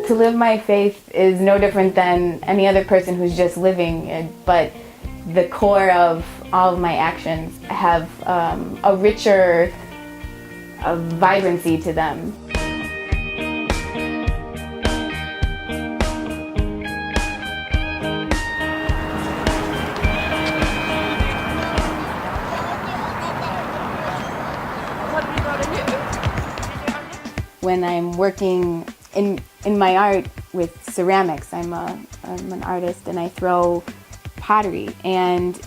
To live my faith is no different than any other person who's just living it, but the core of all of my actions have a richer vibrancy to them. When I'm working in my art with ceramics, I'm an artist and I throw pottery, and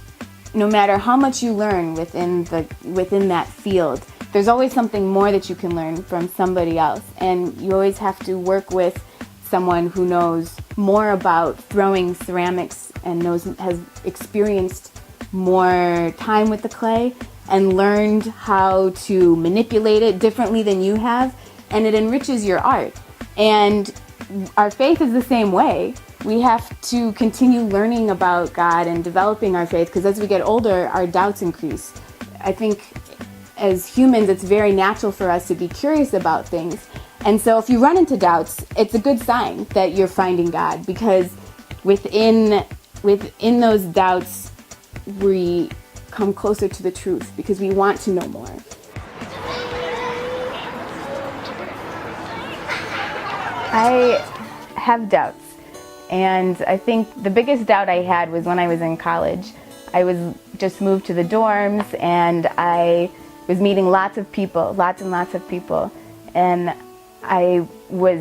no matter how much you learn within that field, there's always something more that you can learn from somebody else, and you always have to work with someone who knows more about throwing ceramics and has experienced more time with the clay and learned how to manipulate it differently than you have, and it enriches your art. And our faith is the same way. We have to continue learning about God and developing our faith, because as we get older, our doubts increase. I think as humans, it's very natural for us to be curious about things. And so if you run into doubts, it's a good sign that you're finding God, because within those doubts, we come closer to the truth because we want to know more. I have doubts, and I think the biggest doubt I had was when I was in college. I was just moved to the dorms, and I was meeting lots and lots of people, and I was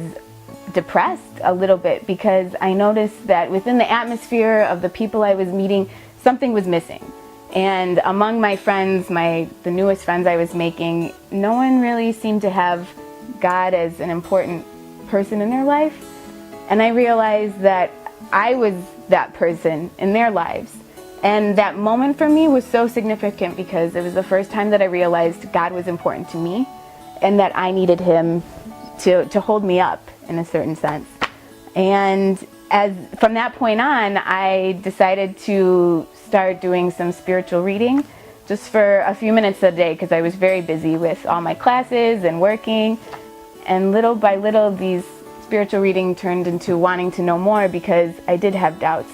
depressed a little bit because I noticed that within the atmosphere of the people I was meeting, something was missing. And among my friends, the newest friends I was making, no one really seemed to have God as an important person in their life. And I realized that I was that person in their lives. And that moment for me was so significant because it was the first time that I realized God was important to me and that I needed Him to hold me up in a certain sense. And from that point on, I decided to start doing some spiritual reading just for a few minutes a day because I was very busy with all my classes and working. And little by little, these spiritual reading turned into wanting to know more because I did have doubts.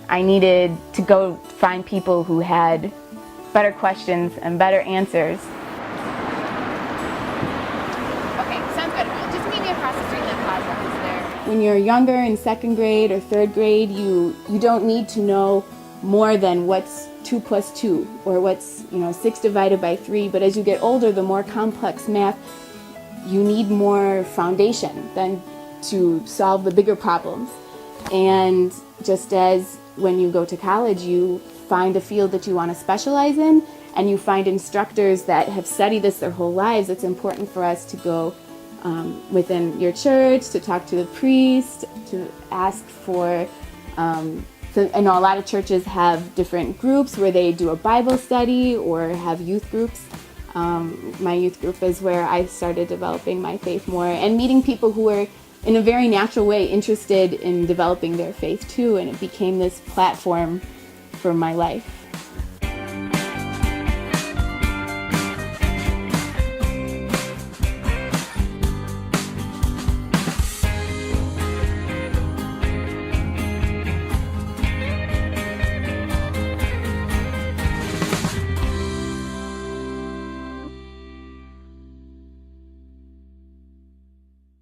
I needed to go find people who had better questions and better answers. Okay, sounds good. Just meet me across the street in the plaza. Is there? When you're younger in second grade or third grade, you don't need to know more than what's 2 + 2 or what's 6 divided by 3. But as you get older, the more complex math, you need more foundation than to solve the bigger problems. And just as when you go to college, you find a field that you want to specialize in, and you find instructors that have studied this their whole lives, it's important for us to go within your church, to talk to the priest, to ask for, I know a lot of churches have different groups where they do a Bible study or have youth groups. My youth group is where I started developing my faith more and meeting people who were in a very natural way interested in developing their faith too, and it became this platform for my life.